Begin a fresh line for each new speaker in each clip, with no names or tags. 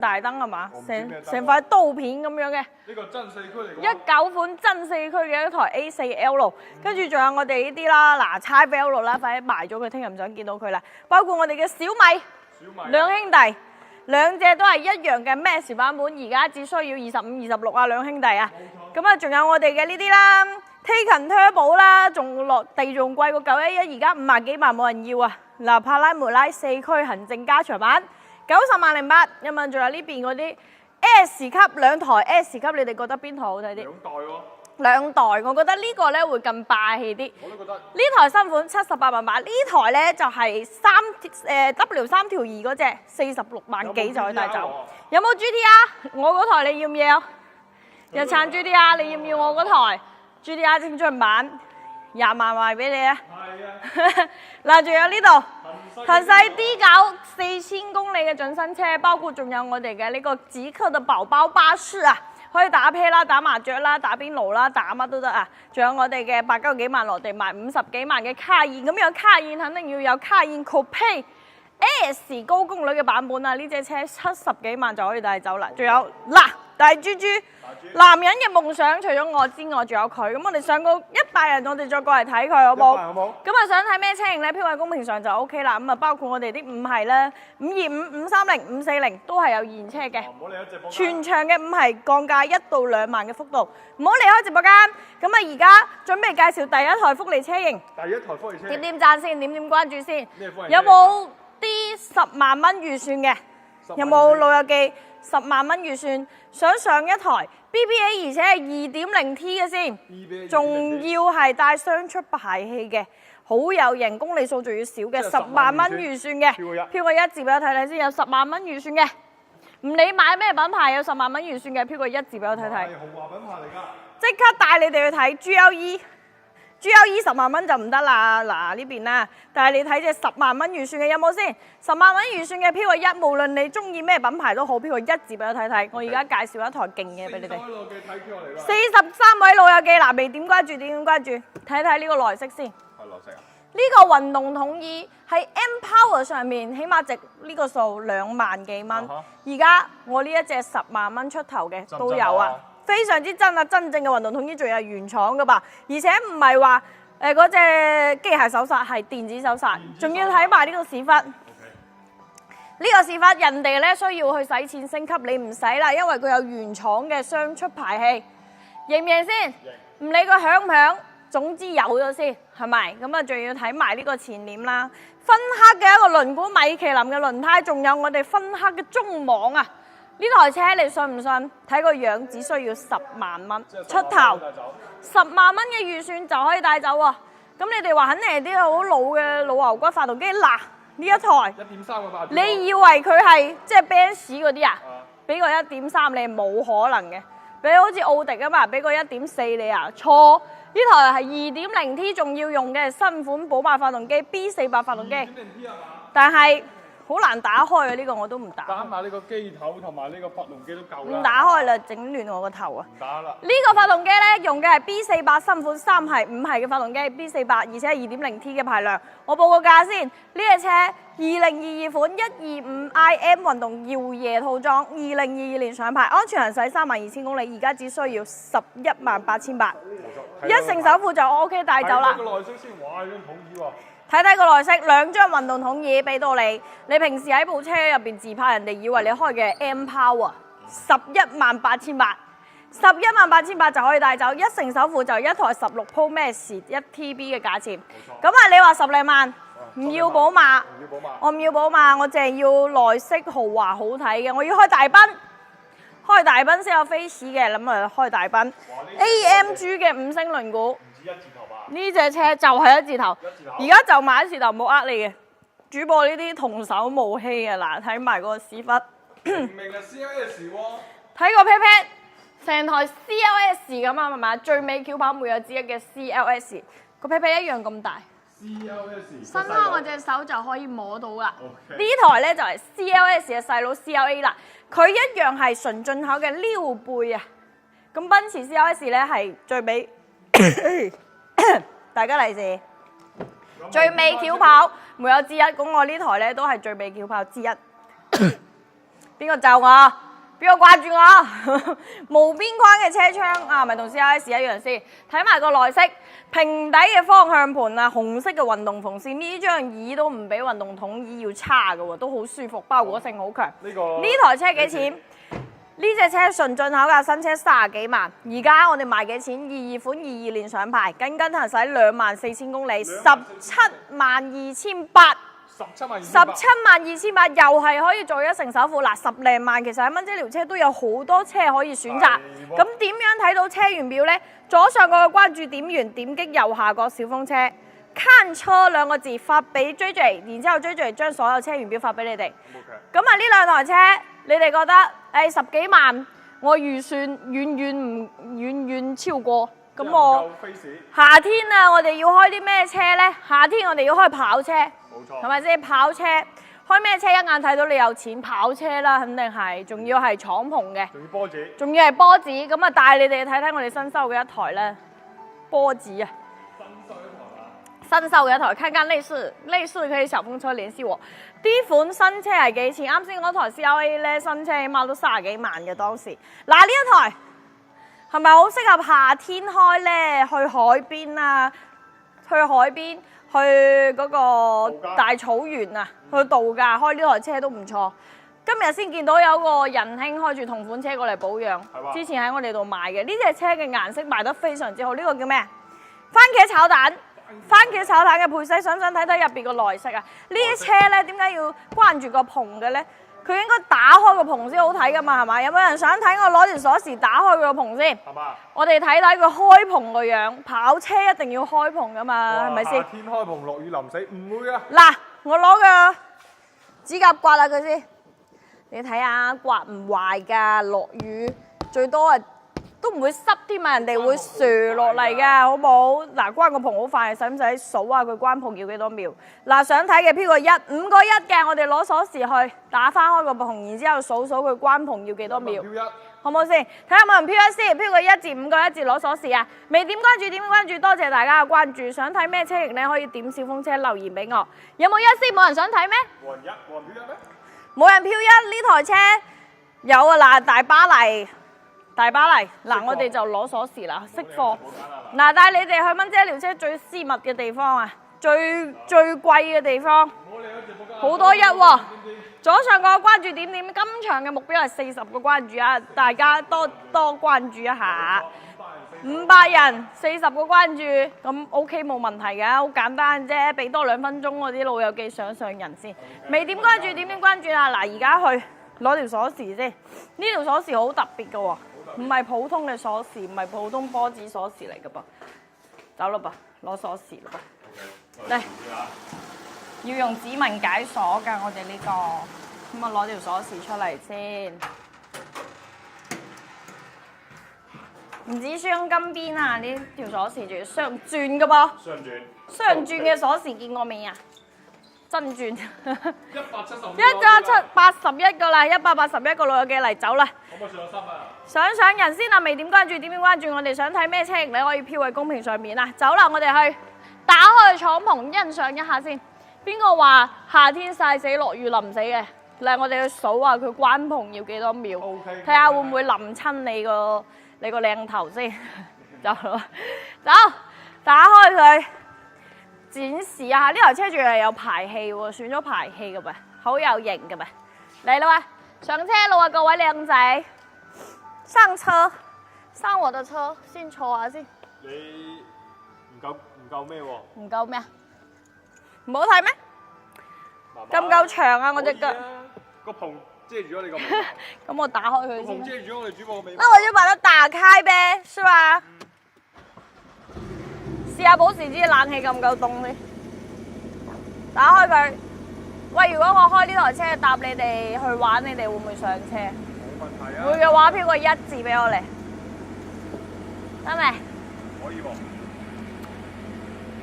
大燈係嘛？成塊刀片咁樣嘅。
呢個真四驅嚟㗎。
19款真四驅嘅一台 A4L， 跟住仲有我哋呢啲啦，嗱XL啦，快啲賣咗佢，聽日唔想見到佢啦。包括我哋嘅小米兩兄弟，兩隻都係一樣嘅 Max 版本，而家只需要25、26啊，兩兄弟啊。咁啊，仲有我哋嘅呢啲啦 ，Taycan Turbo 啦，仲落地仲貴過911，而家50幾萬冇人要啊。嗱，帕拉梅拉四驅行政加長版。90萬08，有冇？仲有呢邊嗰啲 S 級兩台 S 級，你哋覺得邊台好睇啲？
兩代喎。
兩代，我覺得呢個咧會更霸氣啲。
我都覺得。呢
台新款78萬8，呢台咧就係W3條2嗰隻46萬幾就可以帶走。有冇 GTR？ 我嗰台你要唔要？日產 GTR， 你要唔要我嗰台 GTR 精進版？20萬賣俾你啊！係啊。嗱，仲有呢度。騰勢 D9 4000公里嘅準新車，包括仲有我哋嘅呢個極客嘅寶寶巴士啊，可以打啤啦、打麻雀啦、打邊爐啦、打乜都得啊！仲有我哋嘅80幾萬落地賣50幾萬嘅卡宴，咁有卡宴肯定要有卡宴 Coupe S 高功率嘅版本啊！呢隻車70幾萬就可以帶走啦。仲有嗱大豬豬，男人嘅夢想除咗我之外，仲有佢。咁我哋上個100人，我哋再過嚟睇佢好冇？好冇？咁啊，想睇咩車型咧？標位公屏上就 OK 啦。咁啊，包括我哋啲5系啦，525、530、540都係有現車嘅。唔好離開直播間。全場嘅5系降價1到2萬嘅幅度，唔好離開直播間。咁啊，而家準備介紹第一台福利車型。第一台福利車。點點讚先，點點關注先。有冇啲10萬蚊預算嘅？有冇老友記10萬蚊預算想上一台 BBA， 而且係 2.0T 嘅先，仲要係帶雙出排氣嘅，好有型，公里數仲要少嘅，10萬蚊預算嘅，飄過一字俾我睇睇先，有10萬蚊預算嘅，唔理買咩品牌有10萬蚊預算嘅，飄過一字俾我睇睇。係豪華品牌嚟㗎。即刻帶你哋去睇 GLE 10萬蚊就唔得啦，嗱呢邊啦，但係你睇隻10萬蚊預算嘅有冇先？10萬蚊預算嘅飄過一，無論你中意咩品牌都好，飄過一字俾我睇睇。我而家介紹一台勁嘅俾你哋。43位老友記嗱，未點關注點關注，睇睇呢個內飾先。係內飾啊？呢個運動統二係 M-Power 上面，起碼值呢個數2萬幾蚊。而家我呢一隻10萬蚊出頭嘅都有啊。非常之真啊！真正嘅運動統一仲係原廠噶吧，而且唔係話嗰隻機械手剎，係電子手剎，仲要睇埋呢個屎忽。呢個屎忽人哋咧需要去使錢升級，你唔使啦，因為佢有原廠嘅雙出排氣，型唔型先？唔理佢響唔響，總之有咗先，係咪？咁啊，仲要睇埋呢個前臉啦，分黑嘅一個輪毂，米其林嘅輪胎，仲有我哋分黑嘅中網啊！呢台車你信唔信？睇個樣只需要10萬蚊出頭，10萬蚊嘅預算就可以帶走喎。咁你哋話肯定係啲好老嘅老牛骨發動機，嗱呢一台1.3嘅發動機，你以為佢係即係 Benz 嗰啲啊？俾個1.3你冇可能嘅，俾好似奧迪啊嘛，俾個1.4你啊？錯，呢台係 2.0T 仲要用嘅新款寶馬發動機 B48發動機，但係好難打開啊！呢個我都唔打。打埋呢個機頭同埋呢個發動機都夠啦。唔打開啦，整亂我個頭啊！唔打啦。呢個發動機咧用嘅係 B48新款3系、5系嘅發動機 B48，而且係 2.0T 嘅排量。我報個價先，呢隻車2022款125 IM 運動耀夜套裝，2022年上牌，安全行駛32,000公里，而家只需要11,800，一成首付就 OK 帶走啦。睇個內飾先，哇！呢張統椅喎。睇睇個內飾，2張運動統椅俾到你。你平時喺部車入邊自拍，人哋以為你開嘅 M-Power， 11,800，11,800就可以帶走，一成首付就一台16 Pro Max 1TB 嘅價錢。咁啊，你話10零萬，唔要寶馬，我唔要寶馬，我淨係要內飾豪華好睇嘅，我要開大賓，開大賓先有 face 嘅，咁啊開大賓 AMG 嘅5星輪毂。呢隻車就係一字頭，而家就買一字頭，冇呃你嘅。主播呢啲童叟無欺啊！嗱，睇埋個屎忽，明明係 CLS 喎。睇個 pat pat，成台 CLS 咁啊，係咪？最美轎跑沒有之一嘅 CLS， 個 pat pat 一樣咁大。CLS。伸開我隻手就可以摸到啦。呢台咧就係 CLS 嘅細佬 CLA 啦，佢一樣係純進口嘅溜背啊。咁奔馳 CLS 咧係最美。大家嚟自最美轎跑沒有之一，咁我呢台咧都係最美轎跑之一。邊個就我？邊個掛住我？無邊框嘅車窗啊，咪同 CRS 一樣先。睇埋個內飾，平底嘅方向盤啊，紅色嘅運動縫線，呢張椅都唔比運動筒椅要差嘅喎，都好舒服，包裹性好強。呢台車幾錢？呢隻車純進口價新車30幾萬，而家我哋賣幾錢？22款22年上牌，僅僅行駛24000公里，172800。172800又係可以做一成首付，嗱10零萬，其實喺蚊姐聊車都有好多車可以選擇。咁點樣睇到車源表呢？左上角嘅關注點完，點擊右下角小風車，看車兩個字發俾 JJ， 然之後 JJ 將所有車源表發俾你哋。咁啊呢兩台車，你哋覺得10幾萬，我預算遠超過。咁我夏天啊，我哋要開啲咩車呢？夏天我哋要開跑車。係咪先？跑車開咩車一眼睇到你有錢，跑車啦，肯定係，仲要係敞篷嘅，仲要波子，仲要係波子。咁啊，帶你哋睇睇我哋新收嘅一台咧，波子啊！新收嘅一台，看看類似可以小風車聯繫我。啲款新車係幾錢？啱先嗰台 CLA 咧，新車起碼都30幾萬嘅當時。嗱呢一台係咪好適合夏天開咧？去海邊啊，去海邊。去嗰個大草原啊，去度假開呢台車都唔錯。今日先見到有個仁兄開住同款車過嚟保養，之前喺我哋度賣嘅。呢隻車嘅顏色賣得非常之好，呢個叫咩？番茄炒蛋。番茄炒蛋嘅配色，想唔想睇睇入邊個內飾啊？呢啲車咧點解要關住個篷嘅咧？佢應該打開個篷先好睇噶嘛，係嘛？有冇人想睇我攞條鎖匙打開佢個篷先？係嘛？我哋睇睇佢開篷個樣，跑車一定要開篷噶嘛，係咪先？夏天開篷，落雨淋死唔會啊！嗱，我攞個指甲刮下佢先，你睇下刮唔壞㗎，落雨最多啊都唔會濕添啊，人哋會瀡落嚟㗎，好冇？嗱，關個篷好快，使唔使數下佢關篷要幾多秒？嗱，想睇嘅飄個1，5個1嘅，我哋攞鎖匙去打翻開個篷，然之後數佢關篷要幾多秒，好唔好先？睇下有冇人飄1先，飄個1至5個1字攞鎖匙啊！未點關注點關注，多謝大家嘅關注。想睇咩車型咧，可以點小風車留言俾我。有冇1先？冇人想睇咩？冇人飄1咩？冇人飄1呢台車有啊嗱，大巴黎。嗱，我哋就攞鎖匙啦，識貨。嗱，帶你哋去蚊姐聊車最私密嘅地方啊，最貴嘅地方，好多1喎。左上角關注點，今場嘅目標係40個關注啊，大家多關注一下。500人40個關注，咁 OK 冇問題嘅，好簡單啫，俾多2分鐘我啲老友記上人先。未點關注點關注啊？嗱，而家去攞條鎖匙先，呢條鎖匙好特別嘅喎。唔係普通嘅鎖匙，唔係普通波子鎖匙嚟嘅噃，走啦噃，攞鎖匙啦噃，嚟，要用指紋解鎖㗎，我哋呢個，咁啊攞條鎖匙出嚟先，唔止雙金邊啊，呢條鎖匙仲要雙轉嘅噃，雙轉嘅鎖匙見過未啊？真轉181個啦，181個老友記嚟走啦。可唔可以上人先啊？未點關注點關注？我哋想睇咩車型，你可以飄喺公屏上面啦。走啦，我哋去打開敞篷欣賞一下先。邊個話夏天曬死落雨淋死嘅？嚟我哋去數下佢關篷要幾多秒，睇下會唔會淋親你個靚頭先。走啦，走，打開佢。展示下呢台車仲係有排氣喎，選咗排氣嘅噃，好有型嘅噃。嚟啦喂，上車啦喎，各位靚仔，上車，上我的車，先坐下先。你唔夠咩喎？唔夠咩啊？唔好睇咩？夠唔夠長啊？我隻腳個篷遮住咗你個尾。咁我打開佢先。篷遮住咗我哋主播個尾。那我就把它打開唄，是吧？試下保時捷冷氣夠唔夠凍先，打開佢。喂，如果我開呢台車搭你哋去玩，你哋會唔會上車？冇問題啊。會嘅話，飄個1字俾我嚟，得未？可以喎。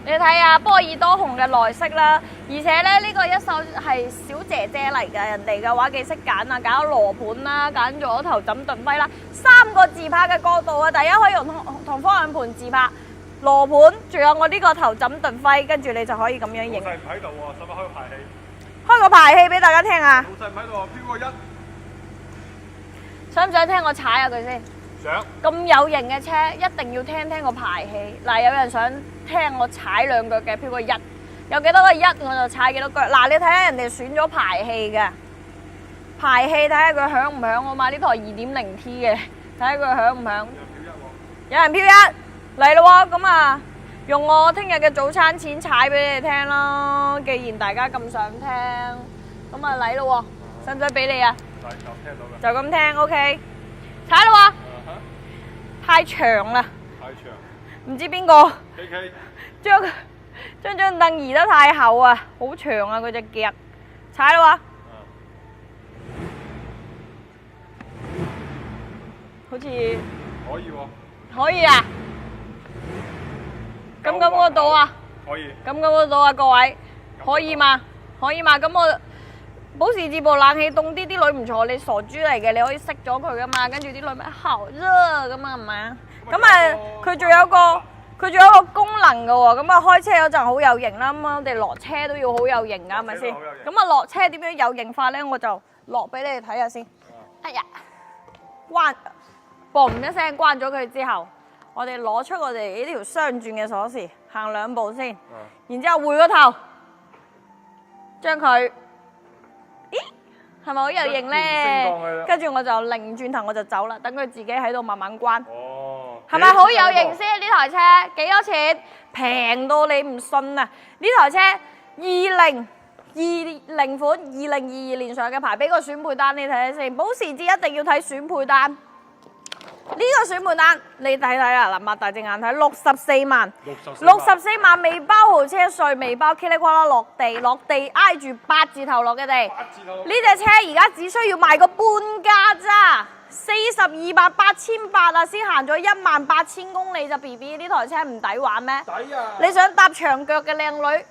你睇下波爾多紅嘅內飾啦，而且咧呢個一手係小姐姐嚟㗎，人哋嘅話幾識揀啊，揀咗羅盤啦，揀咗頭枕盾徽啦，3個自拍嘅角度啊，第一可以用同方向盤自拍。羅盤，仲有我呢個頭枕盾徽，跟住你就可以咁樣影。老細唔喺度喎，使唔使開個排氣？開個排氣俾大家聽啊！老細唔喺度，飄個1。想唔想聽我踩下佢先？
想。
咁有型嘅車，一定要聽聽個排氣。嗱，有人想聽我踩兩腳嘅，飄個一，有幾多個一我就踩幾多腳。嗱，你睇下人哋選咗排氣嘅，排氣睇下佢響唔響。我買呢台 2.0T 嘅，睇下佢響唔響。有人飄一嚟咯喎，咁啊，用我聽日嘅早餐錢踩俾你哋聽咯。既然大家咁想聽，咁啊嚟咯喎，使唔使俾你啊？就咁聽 ，OK， 踩咯喎。太長啦，
太長，
唔知邊個
KK
將凳移得太厚啊，好長啊佢隻腳，踩咯喎，好似
可以喎，
可以啊，咁嗰度啊，
可以，
咁嗰度啊各位，可以嘛？可以嘛？咁我保時捷部冷氣凍啲，啲女唔坐，你傻豬嚟嘅，你可以熄咗佢噶嘛，跟住啲女咪好熱咁啊，係咪啊？咁啊，佢仲有個功能噶喎，咁啊開車嗰陣好有型啦，咁我哋落車都要好有型噶，係咪先？咁啊落車點樣有型法咧？我就落俾你哋睇下先。哎呀，關，嘣一聲關咗佢之後，我哋攞出我哋呢條雙轉嘅鎖匙，行兩步先，然之後回個頭，將佢。咦，係咪好有型咧？跟住我就擰轉頭我就走啦，等佢自己喺度慢慢關。
哦，
係咪好有型先？呢台車幾多錢？平到你唔信啊！呢台車2020款，2022年上嘅牌，俾個選配單你睇睇先。保時捷一定要睇選配單。呢個選配單你睇睇啦，嗱，擘大隻眼睇，64萬，64萬未包豪車稅，未包噼里呱啦落地挨住8字頭落嘅地。呢隻車而家只需要賣個半價咋，42萬8800啊，先行咗18000公里咋 ，BB 呢台車唔抵玩咩？
抵啊！
你想搭長腳嘅靚女，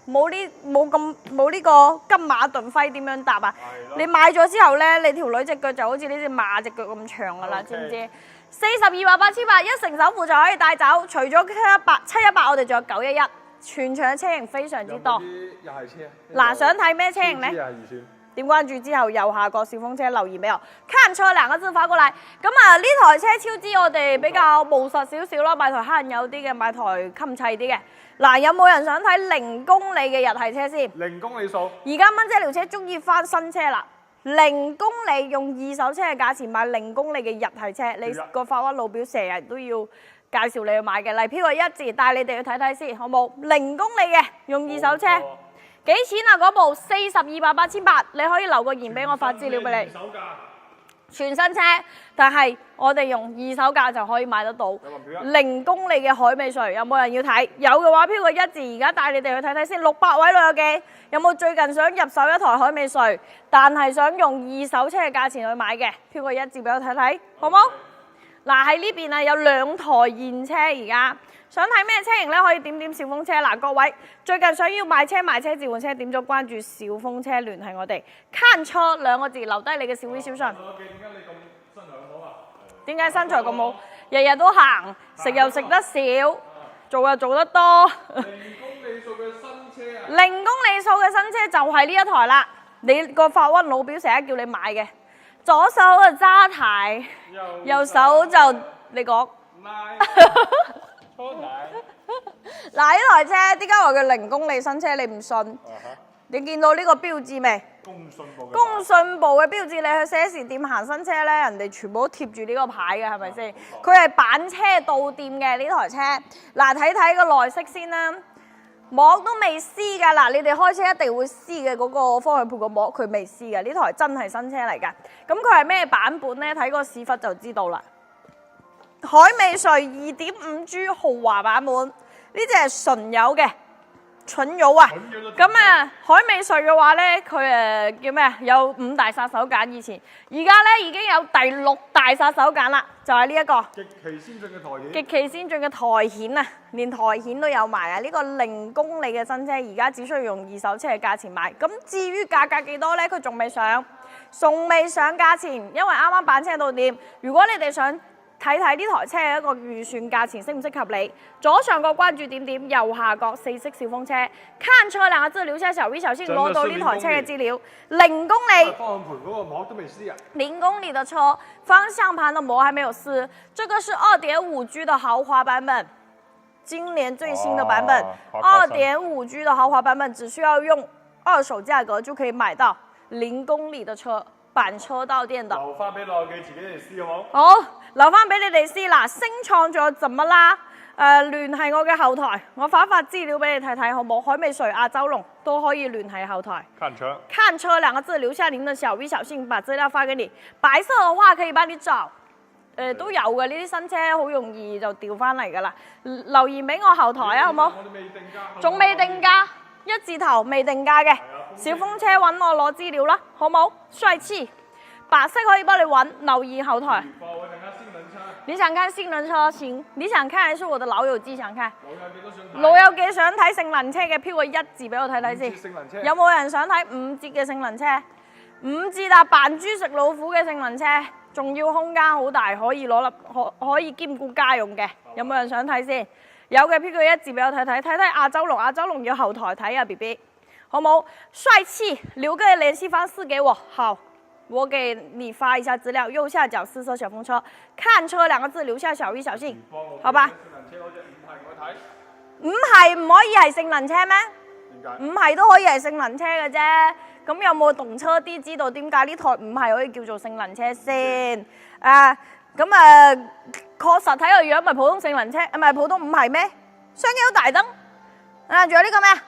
冇呢個金馬頓輝點樣搭啊？你買咗之後咧，你條女隻腳就好似呢隻馬隻腳咁長噶啦，知唔知？42萬8800，一成首付就可以帶走。除咗718，我哋仲有911，全場嘅車型非常之多。
又係車。
嗱，想睇咩車型咧？點關注之後右下角小風車留言俾我，看錯2個字發過嚟。咁啊，呢台車超支我哋比較務實少少啦，買台慳有啲嘅，買台襟砌啲嘅。嗱，有冇人想睇0公里嘅日系車先？0公里數。而家蚊姐聊車中意翻新車啦，0公里用二手車嘅價錢買0公里嘅日系車，你個發屈老表成日都要介紹你去買嘅。嚟飄個1字，帶你哋去睇睇先，好冇？0公里嘅用二手車。幾錢啊？嗰部42萬8800，你可以留個言俾我發資料俾你。全新車，但係我哋用二手價就可以買得到。0公里嘅海美瑞，有冇人要睇？有嘅話，飄個1字，而家帶你哋去睇睇先。600位老友記，有冇最近想入手一台海美瑞，但係想用二手車嘅價錢去買嘅？飄個1字俾我睇睇，好冇？嗱，喺呢邊啊有2台現車而家。想睇咩車型咧？可以點小風車。嗱，各位最近想要買車賣車置換車，點咗關注小風車聯繫我哋。看錯2個字，留低你嘅小微小信。點解身材咁好？日日都行，食又食得少，做又做得多。0公里數嘅新車啊！0公里數嘅新車就係呢一台啦。你個發瘟老表成日叫你買嘅，左手就揸軚，右手就你講。嗱，呢台車點解話佢0公里新車？你唔信？你見到呢個標誌未？工信部嘅標誌，你去4S店行新車咧，人哋全部都貼住呢個牌嘅，係咪先？佢係板車到店嘅呢台車。嗱，睇睇個內飾先啦，膜都未撕㗎。嗱，你哋開車一定會撕嘅嗰個方向盤個膜，佢未撕嘅。呢台真係新車嚟㗎。咁佢係咩版本咧？睇個屎忽就知道啦。海美瑞 2.5G 豪華版本，呢隻係純油嘅，蠢油啊！咁啊，海美瑞嘅話咧，佢叫咩啊？有5大殺手鐧以前，而家咧已經有第6大殺手鐧啦，就係呢一個極其先進嘅台顯。極其先進嘅台顯啊，連台顯都有埋啊！呢個0公里嘅新車，而家只需要用二手車嘅價錢買。咁至於價格幾多咧？佢仲未上價錢，因為啱啱板車到店。如果你哋想睇睇呢台車嘅一個預算價錢適唔適合你。左上角關注點點，右下角4色小風車，看車兩個字，留下小 V 小心攞到呢台車嘅資料。0公里，
方向盤嗰個膜都未撕啊
！0公里的車，方向盤的膜還沒有撕。這個是2.5G 的豪華版本，今年最新的版本。2.5G 的豪華版本只需要用二手價格就可以買到0公里的車。板車到店的，
留翻俾老友記自己嚟試好冇？
好，留翻俾你哋試嗱。星創仲有怎麼啦？聯繫我嘅後台，我發資料俾你睇睇好冇？海美瑞、亞洲龍都可以聯繫後台。看車兩個字，留下您的小 V 小信，把資料發給你。白色嘅話可以幫你找，都有嘅呢啲新車，好容易就調翻嚟噶啦。留言俾我後台啊，好冇？
我哋未定價，
仲未定價。1字頭未定價嘅小風車揾我攞資料啦，好冇？帥氣，白色可以幫你揾，留意後台。你想看性能車行？你想看還是我的老友記想看？老友記想睇性能車嘅，飄個1字俾我睇睇先。有冇人想睇5折嘅性能車？5折但扮豬食老虎嘅性能車，仲要空間好大，可以攞可以兼顧家用嘅。有冇人想睇先？有嘅，飄個1字俾我睇睇，睇睇亞洲龍，亞洲龍要後台睇啊 ，B B， 好冇？帥氣，留個聯繫方式給我，好，我給你發一下資料，右下角4色小風車，看車兩個字，留下小 V 小信，好吧？唔係唔可以係性能車咩？唔係都可以係性能車嘅啫，咁有冇動車啲知道點解呢台唔係可以叫做性能車先？確實睇個樣咪普通性能車，唔係普通唔係咩？雙 L 大燈，仲有呢個咩啊？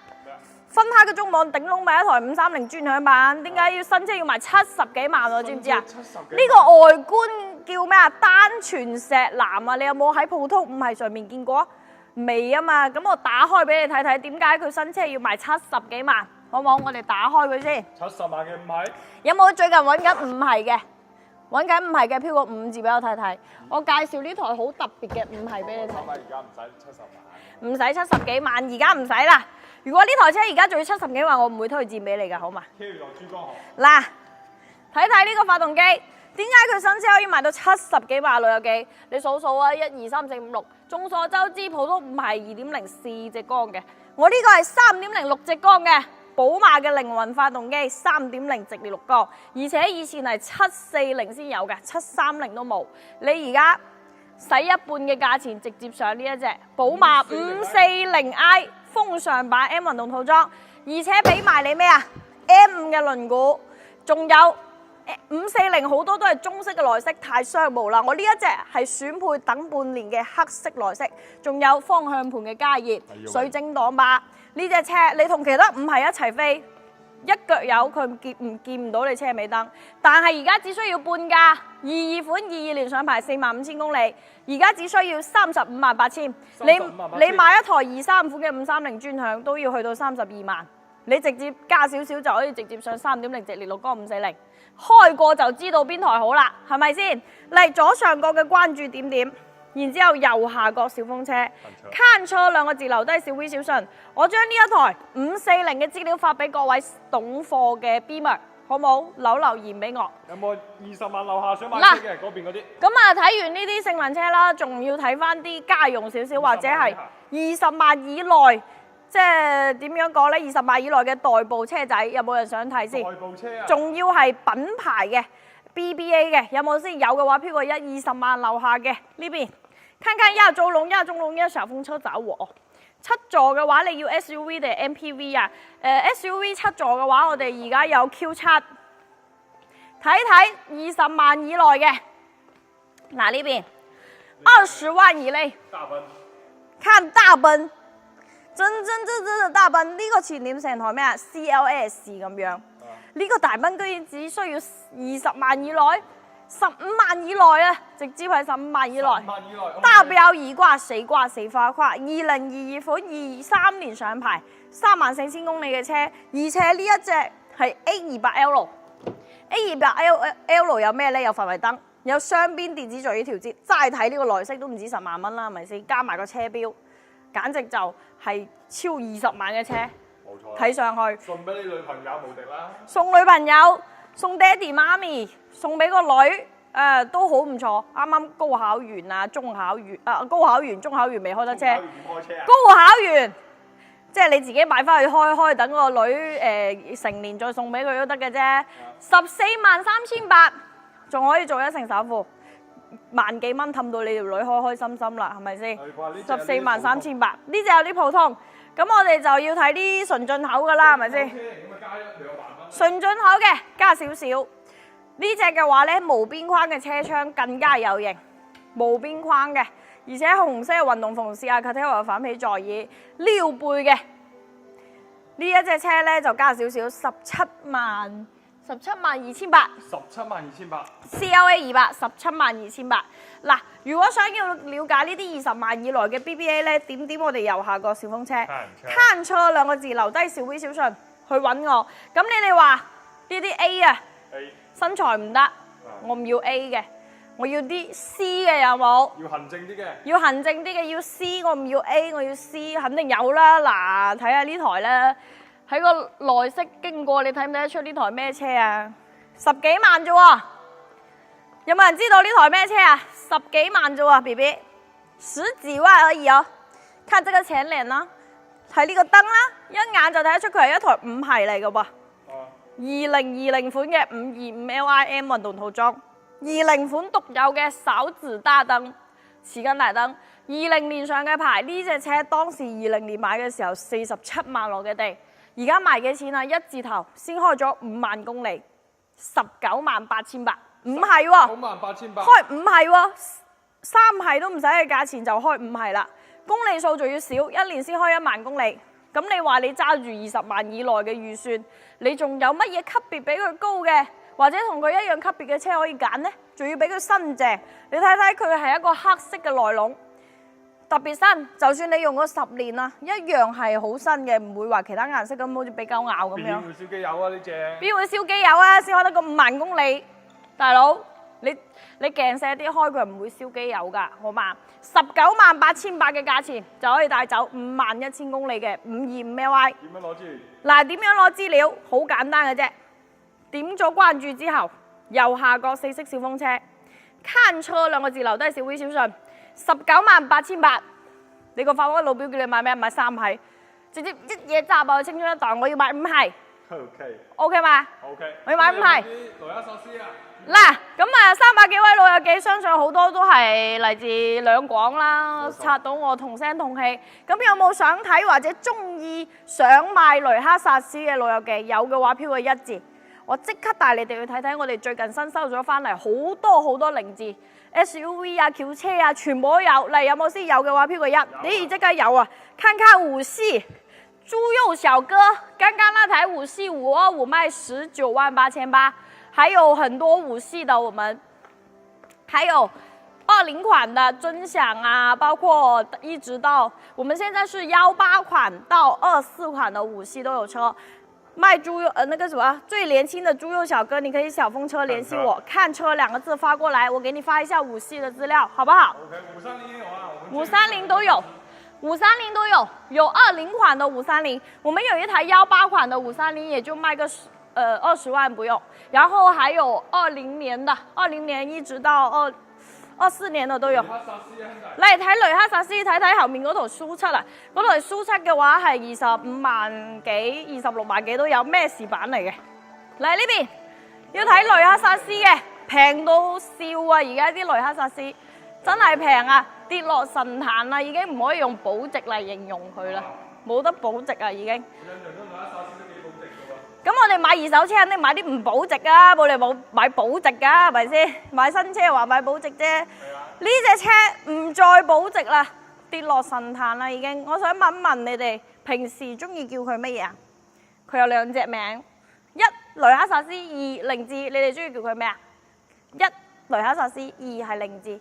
分開嘅中網頂籠咪一台530專享版，點解要新車要賣70幾萬喎？知唔知啊？呢個外觀叫咩啊？單全石藍啊！你有冇喺普通五系上面見過？未啊嘛，咁我打開俾你睇睇，點解佢新車要賣70幾萬？好唔好？我哋打開佢先。
70萬嘅五系。有
冇最近揾緊五系嘅？揾緊五系嘅，飄個5字俾我睇睇。我介紹呢台好特別嘅五系俾你睇。
而家唔使70萬。
唔使70幾萬，而家唔使啦。如果呢台車而家仲要70幾萬，我唔會推薦俾你㗎，好嘛？
挑落珠江河。
嗱，睇睇呢個發動機，點解佢新車可以賣到70幾萬？老友記，你數數啊，1、2、3、4、5、6，眾所周知，普通五系2.0 4隻缸嘅，我呢個係3.0 6隻缸嘅。寶馬嘅靈魂發動機3.0直列6缸，而且以前係740先有嘅，730都冇。你而家使一半嘅價錢直接上呢一隻寶馬540i 風尚版 M 運動套裝，而且俾埋你咩啊 M5 嘅輪毂，仲有540好多都係中式嘅內飾，太商務啦。我呢一隻係選配等半年嘅黑色內飾，仲有方向盤嘅加熱、水晶擋把。呢隻車你同其他五系一齊飛，一腳油佢見唔到你車尾燈。但係而家只需要半價，22款22年上牌45000公里，而家只需要358000。你買一台23款嘅530專享都要去到32萬，你直接加少少就可以直接上3.0直列6缸540，開過就知道邊台好啦，係咪先？嚟左上角嘅關注點點。然之後右下角小風車，看車兩個字留低小 V 小信，我將呢一台540嘅資料發俾各位懂貨嘅 B-mer， 好冇？留言俾我。
有冇20萬樓下想買車嘅嗰邊嗰啲？
咁啊，睇完呢啲性能車啦，仲要睇翻啲家用少少或者係20萬以內，即係點樣講呢？20萬以內嘅代步車仔，有冇人想睇先？
代步車啊！仲
要係品牌嘅 BBA 嘅，有冇先？有嘅話，飄過20萬樓下嘅呢邊。看看亞洲龍一小風車找我，7座嘅話你要 SUV 定係 MPV 啊？SUV 7座嘅話，我哋而家有 Q7，睇睇20萬以內嘅，嗱呢邊20萬以內，
大奔，
看大奔，真嘅大奔，呢個前臉成台咩啊 CLS 咁樣，呢個大奔居然只需要20萬以內。15萬以內啊，直接係15萬以內。大標二掛四花跨，2022款23年上牌，34000公里嘅車，而且呢一隻係 A200L。A200L 有咩呢？有範圍燈，有雙邊電子座椅調節，齋睇呢個內飾都唔止10萬蚊啦，係咪先？加埋個車標，簡直就係超20萬嘅車。冇錯。睇上去。送俾你女朋友無敵啦！送女朋友。送爹哋媽咪，送俾個女，都好唔錯，啱啱高考完啊，中考完高考完，中考完未開得車，高考完即係你自己買翻去開，等個女成年再送俾佢都得嘅啫。143800，仲可以做一成首付，萬幾蚊氹到你條女開開心心啦，係咪先？143800，呢只有啲普通，咁我哋就要睇啲純進口噶啦，係咪先？純進口嘅加少少。呢隻嘅話呢，無邊框嘅車窗更加有型，無邊框嘅，而且紅色嘅運動縫線啊 ，Cartero 反皮座椅，撩背嘅。呢一隻車呢，就加少少，172800。
172800
CLA 200，172800。嗱，如果想要了解呢啲20萬以內嘅 BBA 呢，點我哋右下角小風車，看車兩個字，留低小微小信去揾我。咁你哋話呢啲 A 啊？身材唔得，我唔要 A 嘅，我要啲 C 嘅，有冇？要行政啲嘅。要行政啲嘅，要 C， 我唔要 A， 我要 C， 肯定有啦。嗱，睇下呢台咧，喺個內飾經過，你睇唔睇得出呢台咩車啊？10幾萬啫喎，有冇人知道呢台咩車啊？10幾萬啫喎 ，BB， 10幾萬而已哦。看這個前臉啦，睇呢個燈啦，一眼就睇得出佢係一台5系嚟嘅噃。2020款嘅525 LIM 運動套裝，20款獨有嘅手指大燈、匙羹大燈，20年上嘅牌，呢隻車當時20年買嘅時候47萬落嘅地，而家賣幾錢啊？一字頭先開咗5萬公里，198800，唔係喎
，98800，
開5係喎，3系都唔使嘅價錢就開5系啦，公里數仲要少，一年先開1萬公里。咁你話你揸住20萬以內嘅預算，你仲有乜嘢級別比佢高嘅，或者同佢一樣級別嘅車可以揀呢？仲要比佢新淨，你睇睇佢係一個黑色嘅內籠，特別新。就算你用咗10年啦，一樣係好新嘅，唔會話其他顏色咁好似俾狗咬咁樣。邊會燒機油啊呢隻？邊會燒機油啊？先開得個5萬公里，大佬你鏡射啲開佢唔會燒機油㗎，好嘛？198800嘅價錢就可以帶走51000公里嘅525 LI。點樣攞資料？嗱，點樣攞資料？好簡單嘅啫，點咗關注之後，右下角4色小風車，看車兩個字留低小微小信，198800。你個法國老表叫你買咩？買3系，直接一嘢揸爆清咗一袋，我要買5系。OK 嘛
？OK。
我要買5系。
雷克薩斯啊！
嗱，咁啊300幾位老友記，相信好多都係嚟自兩廣啦，刷到我同聲同氣。咁有冇想睇或者中意想買雷克薩斯嘅老友記？有嘅話，飄個1字，我即刻帶你哋去睇睇我哋最近新收咗翻嚟好多零字 SUV 啊、轎車啊，全部都有。嚟有冇先？有嘅話，飄個1。你即刻有啊！看看5系豬肉小哥，剛剛那台5系525賣198800。還有很多5系的，我們還有20款的尊享啊，包括一直到我們現在是18款到24款的5系都有車。賣豬肉那個什麼最年輕的豬肉小哥，你可以小風車聯繫我，看車2個字發過來，我給你發一下5系的資料，好不好？530也有啊，530都有，530都有，有20款的530，我們有一台18款的530，也就賣個20萬不用，然後還有20年的，20年一直到24年的都有。嚟睇雷克薩斯，睇睇後面嗰台蘇七啊，嗰台蘇七嘅話係25萬幾、26萬幾都有，咩士版嚟嘅？嚟呢邊要睇雷克薩斯嘅，平到笑啊！而家啲雷克薩斯真係平啊，跌落神壇啦，已經唔可以用保值嚟形容佢啦，冇得保值啊已經。咁我哋買二手車肯定買啲唔保值啊，冇理由買保值噶，係咪先？買新車話買保值啫。呢隻車唔再保值啦，跌落神壇啦已經。我想問問你哋，平時中意叫佢乜嘢啊？佢有2隻名，一雷克薩斯，二凌志。你哋中意叫佢咩啊？一雷克薩斯，二係凌志。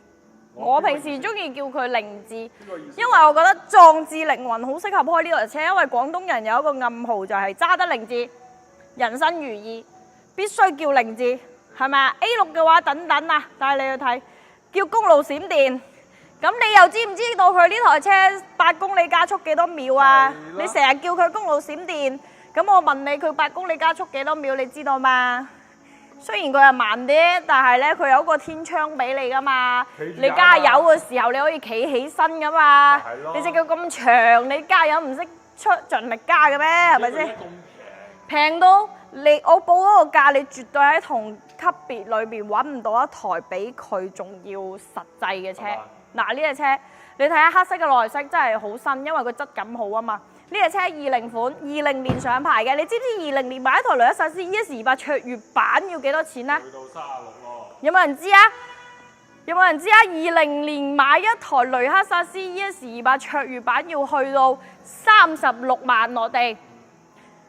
我平時中意叫佢凌志，因為我覺得壯志凌雲好適合開呢台車，因為廣東人有一個暗號就係揸得凌志。人生如意，必須叫凌志，係咪啊 ？A6 嘅話等等啊，帶你去睇，叫公路閃電。咁你又知唔知道佢呢台車8公里加速幾多秒啊？你成日叫佢公路閃電，咁我問你佢8公里加速幾多秒？你知道嘛？雖然佢係慢啲，但係咧佢有一個天窗俾你噶嘛。你加油嘅時候你可以企起身噶嘛。你隻腳咁長，你加油唔識出盡力加嘅咩？係咪先？平到我報嗰個價，你絕對喺同級別裏邊揾唔到一台比佢仲要實際嘅車。嗱，呢隻車你睇下黑色嘅內飾真係好新，因為佢質感好啊嘛。呢隻車20款，20年上牌嘅，你知唔知20年買一台雷克薩斯 ES28 卓越版要幾多錢呢？
去到36咯。
有冇人知啊？有冇人知啊？20年買一台雷克薩斯 ES28 卓越版要去到36萬落地，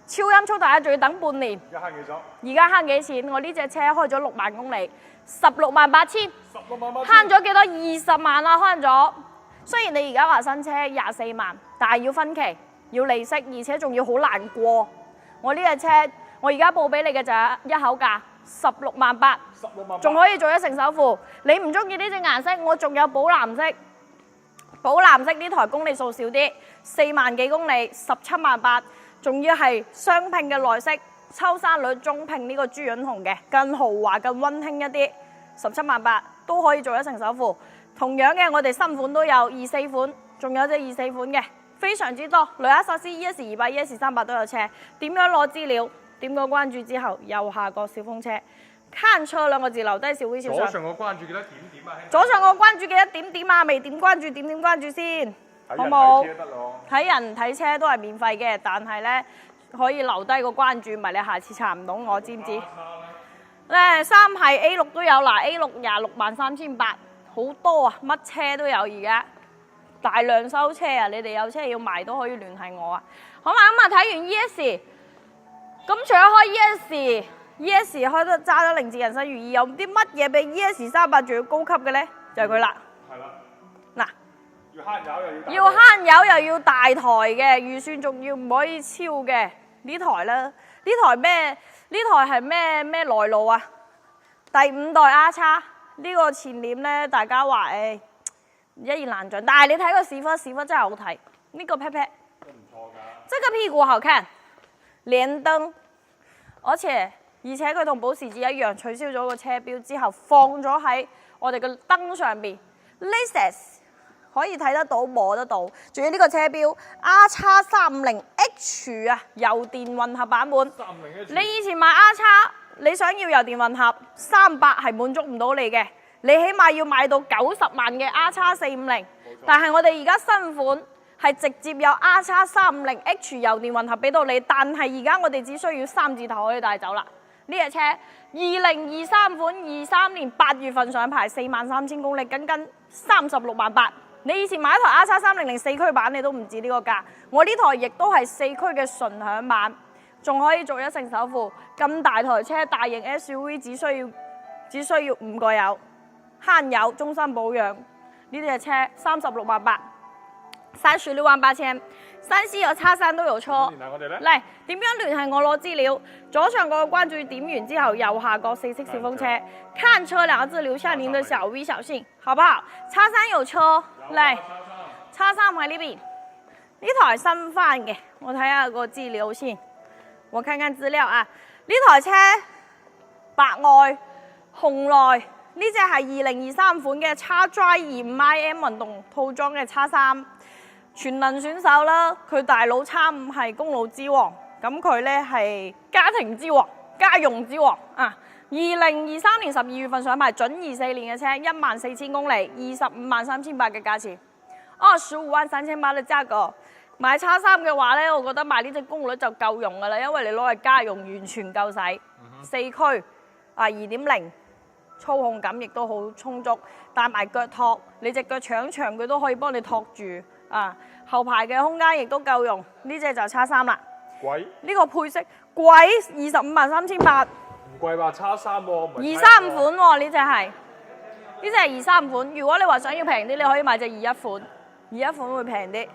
超音速大家仲要等半年。
而家慳幾咗？
而家慳幾錢？我呢隻車開咗6萬公里，16萬8千，
16萬8千，
慳咗幾多？20萬啦，慳咗。雖然你而家話新車24萬，但係要分期。要利息，而且仲要好難過。我呢隻車，我而家報俾你嘅就係一口價16萬8，仲可以做一成首付。你唔中意呢隻顏色，我仲有寶藍色。寶藍色呢台公里數少啲，4萬幾公里，17萬8，仲要係雙拼嘅內飾，秋山綠中拼呢個朱潤紅嘅，更豪華、更溫馨一啲，17萬8都可以做一成首付。同樣嘅，我哋新款都有24款，仲有隻24款嘅。非常之多，雷克薩斯 ES200、ES38 都有車。點樣攞資料？點個關注之後，右下角小風車，看車兩個字留低小微小相。
左上個關注記得點點啊，
左上個關注記得點點啊，未點關注點點關注先，好冇？睇人睇車都係免費嘅，但係呢可以留低個關注，唔係你下次查唔到我，知唔知？咧三系 A6 都有嗱 ，A6 263800，好多啊，乜車都有而家。大量收車啊！你哋有車要賣都可以聯繫我啊！好嘛，咁啊睇完 ES， 咁除咗開 ES 開得揸得凌至人生如意，有啲乜嘢比 ES38仲要高級嘅呢？就係佢啦。係啦。嗱，要慳油又要慳油又要大台嘅，預算仲要唔可以超嘅呢台啦。呢台咩？呢台係咩內路啊？第5代 R 叉呢個前臉呢，大家話一言難盡，但係你睇個屎忽真係好睇，呢個 pat pat 都唔錯㗎。這個屁股好看，連燈，而且佢同保時捷一樣取消咗個車標之後，放咗喺我哋嘅燈上邊 ，Lexus 可以睇得到摸得到，仲要呢個車標 R 叉350H 啊，油電混合版本。你以前買 R 叉，你想要油電混合300係滿足唔到你嘅。你起碼要買到90萬嘅 R 叉450，但係我哋而家新款係直接有 R 叉350H 油電混合俾到你，但係而家我哋只需要3字頭可以帶走啦。呢隻車2023款23年8月份上牌，43000公里，僅僅36萬8。你以前買一台 R 叉300 4驅版，你都唔止呢個價。我呢台亦都係4驅嘅純享版，仲可以做一成首付。咁大台車，大型 SUV 只需要5個油。慳油，終身保養，呢隻車36萬8，36萬8千，山西有叉3都有車。嚟，點樣聯繫我攞資料？左上角關注點完之後，右下角4色小風車，看車2個字留下您的小微小信，好不好？叉3有車，嚟，叉3喺呢邊，呢台新翻嘅，我睇下個資料先，我看看資料啊，呢台車白外紅內。呢隻係2023款嘅X-Drive 25iM 運動套裝嘅X3，全能選手啦。佢大佬X5係公路之王，咁佢呢係家庭之王、家用之王啊。2023年12月份上牌，準24年嘅車，14000公里，253800嘅價錢，253800嘅價格。買X3嘅話呢，我覺得買呢隻公率就夠用噶啦，因為你攞嚟家用完全夠使，4驅啊 2.0。操控感亦都好充足，帶埋腳托，你隻腳長長佢都可以幫你托住啊！後排嘅空間亦都夠用，呢隻就X3啦。貴？呢個配色貴，253,800。唔貴吧？X3喎，23款喎，呢隻係，呢隻係23款。如果你話想要平啲，你可以買隻21款，21款會平啲。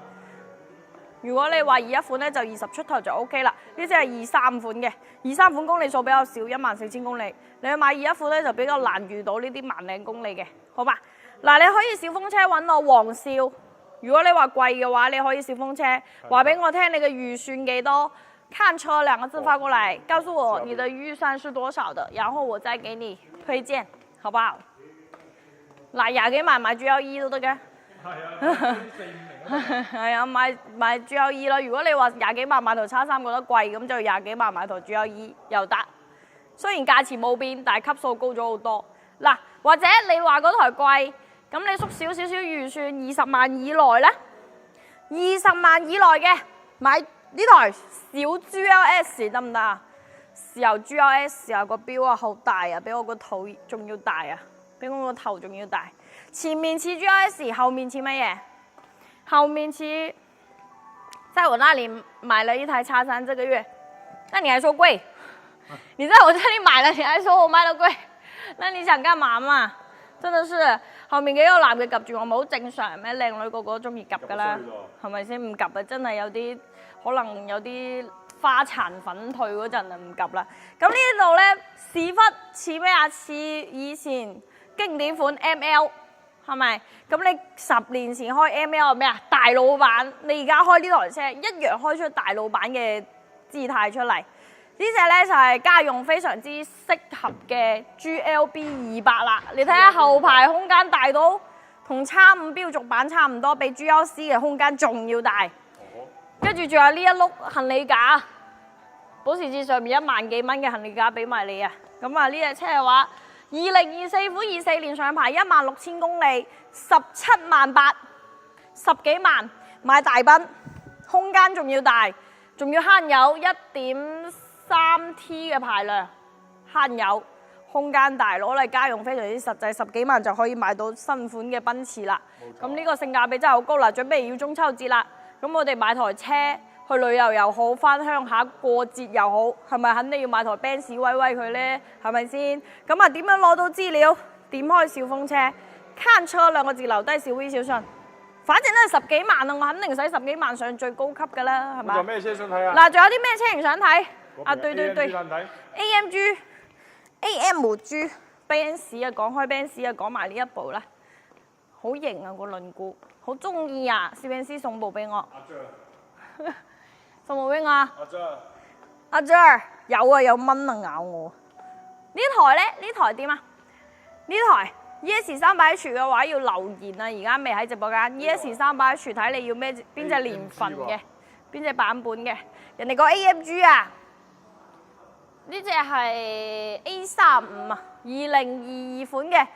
如果你話21款咧，就20出頭就 OK 啦。呢隻係23款嘅，23款公里數比較少，14000公里。你去買21款咧，就比較難遇到呢啲萬零公里嘅，好嘛？嗱，你可以小風車揾我黃少。如果你話貴嘅話，你可以小風車話俾我聽你嘅預算幾多，看車兩個字發過來，告訴我你的預算是多少的，然後我再給你推薦，好不好？嗱，廿幾萬買 GLE 都得嘅。係啊，買 GLE 咯。如果你話廿幾萬買台X3覺得貴，咁就廿幾萬買台 GLE 又得。雖然價錢冇變，但係級數高咗好多。嗱，或者你話嗰台貴，咁你縮少預算20萬以內咧，20萬以內嘅買呢台小 GLS 得唔得啊？時候 GLS 啊，個錶啊好大啊，比我個肚仲要大啊，比我個頭仲要大。前面似 GLS， 後面似乜嘢？後面似在我那裡買了一台X3，這個月，那你還說貴？你在我這裡買了，你還說我賣得貴？那你想幹嘛嘛？真的是後面幾個男嘅夾住我，咪好正常咩？靚女個個都中意夾噶啦，係咪先？唔夾啊，真係有啲可能有啲花殘粉退嗰陣啊，唔夾啦。咁呢度咧屎忽似咩啊？似以前經典款 ML。係咪？咁你10年前開 ML 係咩啊？大老闆，你而家開呢台車一樣開出大老闆嘅姿態出嚟。呢隻咧就係家用非常之適合嘅 GLB 200啦。你睇下後排空間大到同X5標準版差唔多，比 GLC 嘅空間仲要大。跟住仲有呢一碌行李架，保時捷上面1萬幾蚊嘅行李架俾埋你啊！咁啊呢隻車嘅話。2024款24年上牌16000公里，17萬8，10幾萬買大賓，空間仲要大，仲要慳油，1.3T 嘅排量，慳油，空間大，攞嚟家用非常之實際，10幾萬就可以買到新款嘅奔馳啦。咁呢個性價比真係好高啦，準備要中秋節啦，咁我哋買台車。去旅遊又好，翻鄉下過節又好，係咪肯定要買台 Benz 威威佢呢？係咪先？咁啊點樣攞到資料？點開小風車，看車兩個字留低小 V 小信，反正都係10幾萬啊！我肯定使10幾萬上最高級㗎啦，係咪？
仲有咩車想睇啊？
嗱，仲有啲咩車型想睇？啊，對 AMG Benz 啊，講開 Benz 啊，講埋呢一部啦，好型啊個輪毂，好中意啊！攝影師送部俾我。送部俾我。阿 Sir 有啊，有蚊啊咬我。呢台咧？呢台點啊？呢台 ES300H 嘅話要留言啊，而家未喺直播間。ES300H 睇你要咩邊隻年份嘅，邊隻版本嘅。人哋個 AMG 啊，呢隻係 A35啊，2022款嘅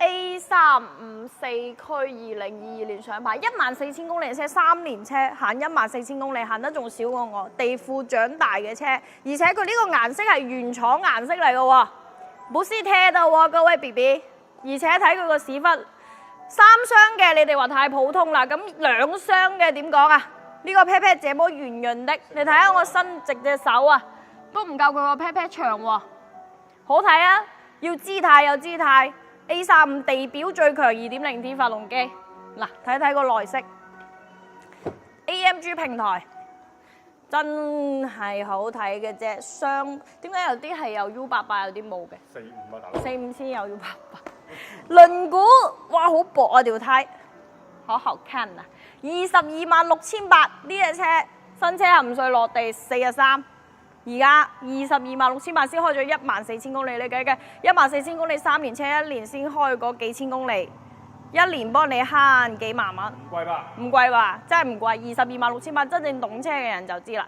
A354區2022年上牌，14000公里嘅車，3年車行14000公里，行得仲少過我，地庫長大嘅車，而且佢呢個顏色係原廠顏色嚟嘅喎，冇撕貼到喎，各位 BB， 而且睇佢個屎忽，3廂嘅你哋話太普通啦，咁2廂嘅點講啊？呢個 pat pat 這麼圓潤的，你睇下我伸直隻手啊，都唔夠佢個 pat pat 長喎，好睇啊！要姿態有姿態。A35地表最強 2.0T 發動機，嗱睇睇個內飾 ，AMG 平台真係好睇嘅啫。雙點解有啲係有 U88，有啲冇嘅？45啊，大佬。45先有 U88。輪毂哇好薄啊條胎，好好看啊！226800呢隻車新車含稅落地43。而家226800先開咗14000公里，你計計14000公里3年車，1年先開嗰幾千公里，1年幫你慳幾萬蚊。唔貴吧？唔貴吧？真係唔貴。226800真正懂車嘅人就知啦。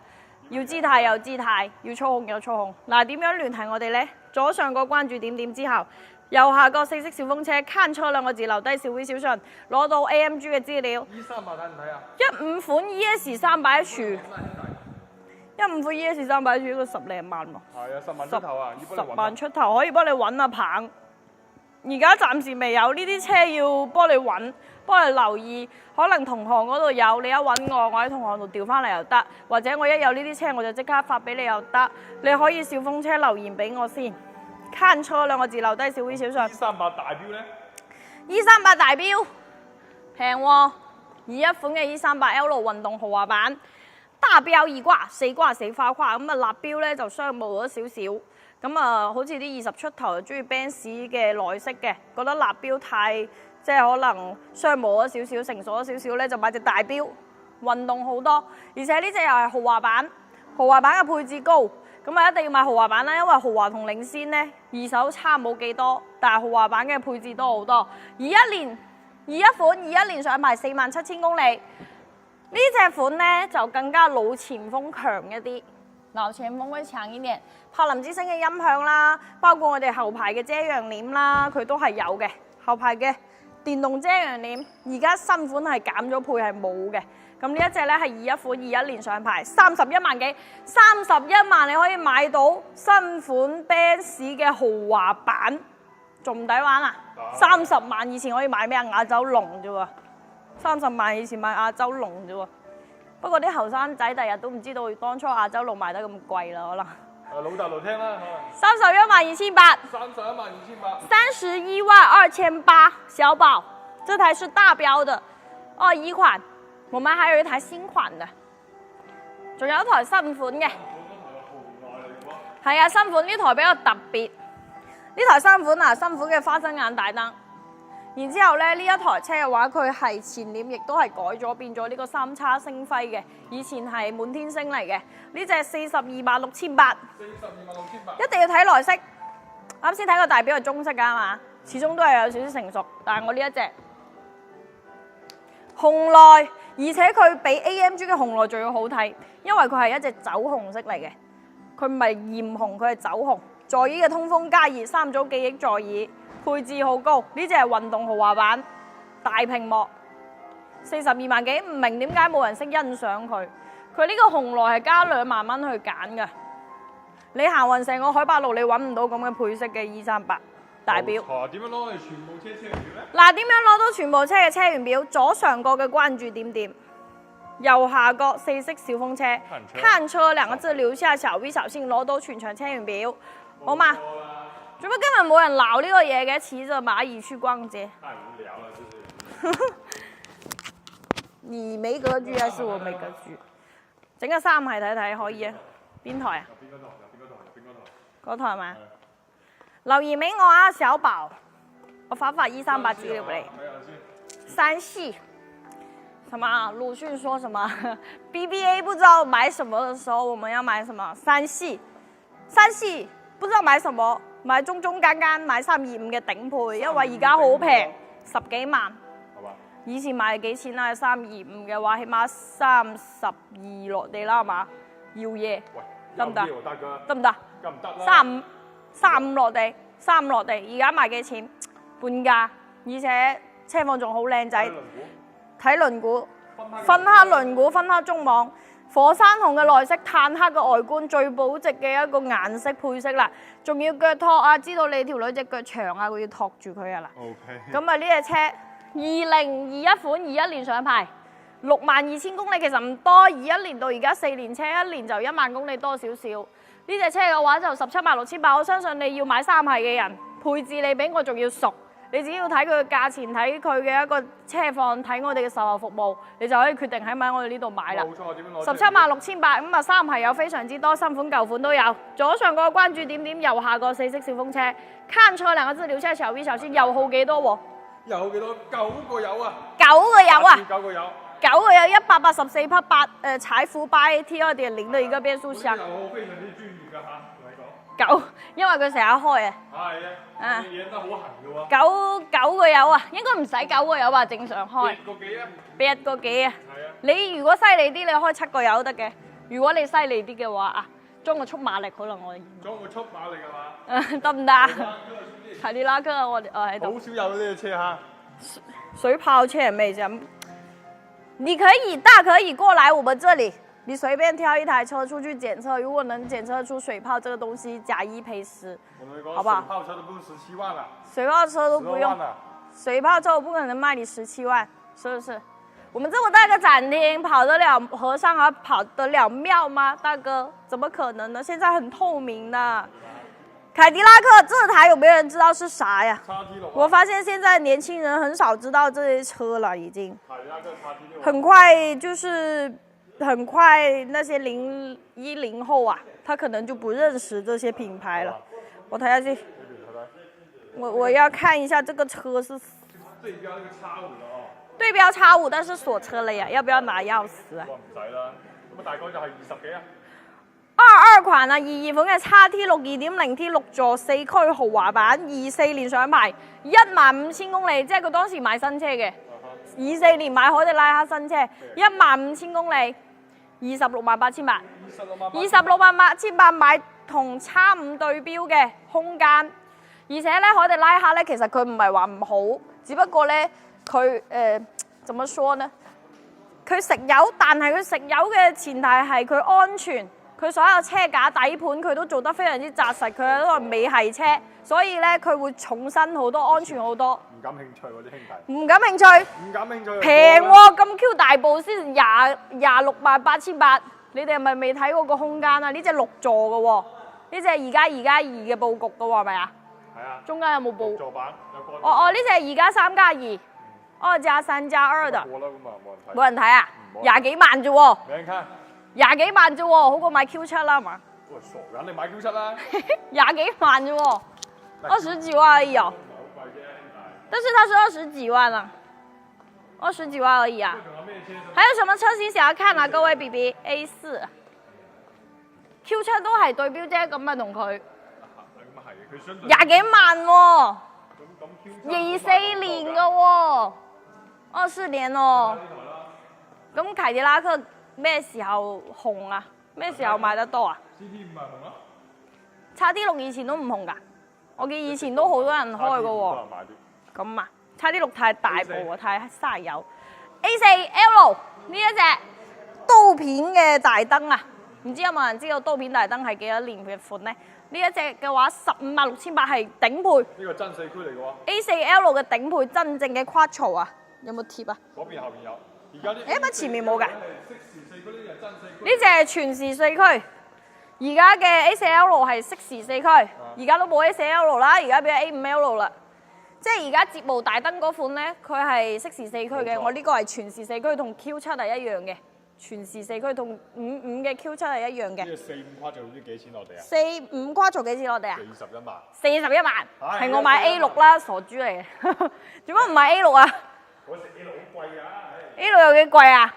要姿態有姿態，要操控有操控。嗱，點樣聯繫我哋呢？左上角關注點點之後，右下角4色小風車，看車兩個字留低小 V 小信，攞到 AMG 嘅資料。E300睇唔睇啊？15款 ES300H。15款 ES300H 都10零萬喎，係啊，10萬出頭啊，10萬出頭可以幫你揾阿棒。而家暫時未有呢啲車要幫你揾，幫你留意，可能同行嗰度有，你一揾我喺同行度調翻嚟又得，或者我一有呢啲車我就即刻發俾你又得。你可以小風車留言俾我先，看車兩個字留低小 V 小信。E38大標呢？ E38大標平喎，21款嘅 E38L 運動豪華版。大標二掛4掛4花框，咁啊立標咧就商務咗少少，咁啊好似啲20出頭就中意 Benz 嘅內飾嘅，覺得立標太即係可能商務咗少少，成熟咗少少咧，就買隻大標，運動好多，而且呢隻又係豪華版，豪華版嘅配置高，咁啊一定要買豪華版啦，因為豪華同領先呢二手差冇幾多，但係豪華版嘅配置多好多。21年上牌47000公里，呢隻款呢就更加老前鋒強一啲。老前鋒會強一點，柏林之星嘅音響啦，包括我哋後排嘅遮陽簾啦，佢都係有嘅。後排嘅電動遮陽簾，而家新款係減咗配係冇嘅。咁呢一隻咧係21年上牌，31萬幾，31萬你可以買到新款 Benz 嘅豪華版，仲唔抵玩啊？30萬以前可以買咩啊？亞洲龍啫喎，30萬以前買亞洲龍啫喎。不過啲後生仔第日都唔知道當初亞洲龍賣得咁貴啦，可能。
老豆路聽啦
31萬2800。31萬2800，小寶，這台是大標的，21款。我們還有一台新款的，仲有一台新款嘅。係啊，新款呢台比較特別。呢台新款啊，新款嘅花生眼大燈。然之後咧，呢一台車嘅話，佢係前臉亦都係改咗，變咗呢個3叉星輝嘅，以前係滿天星嚟嘅。呢隻42萬6800，一定要睇內飾。啱先睇個大表係中式㗎嘛，始終都係有少少成熟，但係我呢一隻紅內，而且佢比 AMG 嘅紅內仲要好睇，因為佢係一隻酒紅色嚟嘅，佢唔係豔紅，佢係酒紅。座椅嘅通風加熱，3組記憶座椅。配置好高，呢隻係運動豪華版，大屏幕，42萬幾，唔明點解冇人識欣賞佢。佢呢個紅內係加2萬蚊去揀嘅，你行勻成個海八路，你揾唔到咁嘅配色嘅238大表。
點樣攞到全部車源表咧？
嗱，點樣攞到全部車嘅車源表？左上角嘅關注點點，右下角4色小風車，看車2個字留下小 V 小信，攞到全場車源表，好嘛？做乜今日冇人鬧呢個嘢嘅？騎着螞蟻去逛街。
太無聊啦，真係。
你沒格局還是我沒格局？整個3係睇睇可以啊？邊台啊？嗰台嘛？留言俾我啊，小寶，我發138資料俾你。3系。什麼？魯迅說什麼？BBA 不知道買什麼的時候，我們要買什麼？3系。3系不知道買什麼？買中間買325嘅頂配，因為而家好平，10幾萬。以前賣幾錢啊？325嘅話，起碼32落地啦，係嘛？要嘢得唔得？得唔得？35落地，35落地，而家賣幾錢？半價，而且車況仲好靚仔。睇輪毂，分黑輪毂，分黑中網。火山紅嘅內飾，炭黑嘅外觀，最保值嘅一個顏色配色啦，仲要腳托啊！知道你條女隻腳長啊，佢要托住佢啊啦。OK。咁啊呢隻車2021款21年上牌，62000公里其實唔多，21年到而家4年車，1年就1萬公里多少少。呢隻車嘅話就17萬6800，我相信你要買3系嘅人，配置你比我仲要熟。你只要睇佢嘅價錢，睇佢嘅一個車況，睇我哋嘅售後服務，你就可以決定喺咪我哋呢度買啦。冇錯，點樣攞？17萬6800，咁啊3係有非常之多，新款舊款都有。左上個關注點點，右下個4色小風車，看車2個字留下小 V 小信，油耗幾多喎？油耗幾多？9個油啊！9個油啊！9個油。9個油184匹8，柴虎8 AT 2.0的一個變速箱。油耗非常之專業㗎嚇。因為佢成日開啊，係啊，嘢得好痕嘅喎。9個油啊，應該唔使9個油吧？正常開。8個幾啊？係啊。你如果犀利啲，你開7個油得嘅。如果你犀利啲嘅話啊，裝個速馬力可能我。裝個速馬力係嘛？得唔得？凱迪拉克我喺度。好少有呢隻車嚇。水炮車係咩啫？你可以大可以過來我們這裡。你隨便挑一台車出去檢測，如果能檢測出水炮這個東西，假1賠10，好不好？水炮車都不是17萬了。水炮車都不用，水炮車我不可能賣你17萬，是不是？我們這麼大個展廳，跑得了和尚還跑得了廟嗎？大哥，怎麼可能呢？現在很透明的。凱迪拉克這台有沒有人知道是啥呀？我發現現在年輕人很少知道這些車了，已經。凱迪拉克XT6。很快就是。很快那些10後啊，他可能就不認識這些品牌了。我睇下先，我要看一下這個車是。這邊那個X5的哦。對標叉5，但是鎖車了呀，要不要拿鑰匙啊？
唔使啦，咁啊大概就係20幾啊。
22款啊，22款嘅叉 T 6 2.0T 6座4驅豪華版，24年上牌，15000公里，即係佢當時買新車嘅。24年買凱迪拉克新車，15000公里，268,800。268,800買同叉5對標嘅空間，而且咧凱迪拉克咧其實佢唔係話唔好，只不過咧佢怎麼說呢？佢食油，但係佢食油嘅前提係佢安全。佢所有車架底盤佢都做得非常之紮實，佢都係美系車，所以咧佢會重身好多，安全好多。
唔感興趣喎啲兄弟。
唔感興趣。
唔感興趣。
平喎，咁 Q 大部先26,800，你哋係咪未睇過個空間啊？呢隻6座嘅喎，呢隻係2+2嘅佈局嘅喎，係咪啊？
係啊。中
間有冇佈？
座版有個。
呢隻係2+3+2，2+3+2的。
過啦咁啊，
冇人睇啊！20幾萬啫喎。
靚卡。
20幾萬啫喎，好過買 Q7啦，係嘛？
喂，傻㗎，你買 Q7啦
？20幾萬啫喎，20幾萬而已哦。但是它是20幾萬啊，20幾萬而已啊。還有什麼車型想要看啊？各位 BB A4 Q7 都係對標啫，咁啊同佢。20幾萬喎，24年嘅喎，24年哦。咁凱迪拉克咩時候紅啊？咩時候賣得多啊
？CT 5係紅啊
？XT6以前都唔紅㗎，我見以前都好多人開㗎喎。咁啊，XT6太大部啊，太嘥油。A4L 呢一隻刀片嘅大燈啊，唔知有冇人知道刀片大燈係幾多年嘅款呢？呢一隻嘅話，156,800係頂配。
呢個真四驅嚟嘅喎。
A4L 嘅頂配真正嘅 Quattro 啊，有冇貼啊？
嗰邊後邊有。而家啲。
乜前面冇㗎？
呢
隻係全時四驅，而家嘅 A4L 係適時四驅，而家都冇 A4L 啦，而家變咗 A5L 啦。即係而家節目大燈嗰款咧，佢係適時四驅嘅，我呢個係全時四驅，同 Q7係一樣嘅，全時四驅同55嘅 Q7係一樣嘅。
呢個45跨做唔知幾錢落地啊
？45跨做幾錢落地啊
？41萬。
41萬，係我買 A6 啦，傻豬嚟嘅。做乜唔買 A6 啊？
我食 A6 好貴啊
！A6 有幾貴啊？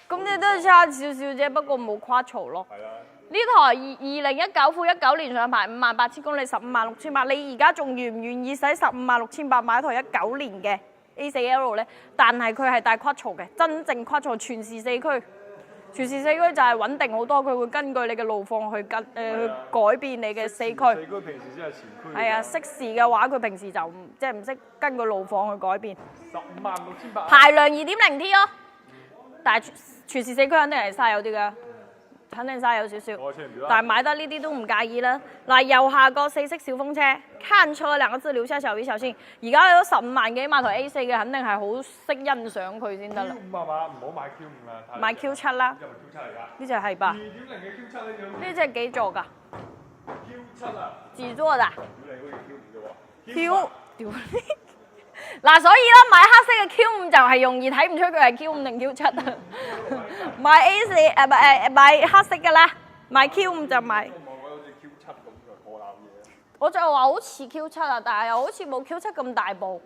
咁你都係差少少啫，不過冇Quattro咯。係啊。呢台2019富19年上牌，58,000公里，156,800。你而家仲願唔願意使156,800買一台19年嘅 A4L 咧？但係佢係帶Quattro嘅，真正Quattro全時四驅。全時四驅就係穩定好多，佢會根據你嘅路況去去改變你嘅四驅。
四驅平時先係前驅。
係啊，適時嘅話，佢平時就即係唔識根據路況去改變。
156,800。
排量 2.0T 咯。但係全時四驅肯定係嘥油啲㗎，肯定嘥油少少。但係買得呢啲都唔介意啦。嗱，右下角4色小風車，看車兩個字留下小語小先。而家你都15萬幾買台 A4嘅，肯定係好識欣賞佢先得啦。
Q5係嘛？唔好買 Q5啦。
買 Q7啦。
因為 Q7 嚟㗎。
呢隻係吧？
2.0嘅 Q7呢？
呢隻幾座㗎
？Q7啊。
自座㗎。
屌，好似
Q 屌。嗱，所以咧買黑色嘅 Q5就係容易睇唔出佢係 Q5定 Q7 啊。買 A4 買黑色嘅啦，買 Q5就買。我就話好似 Q7 啊，但係又好似冇 Q7 咁大部。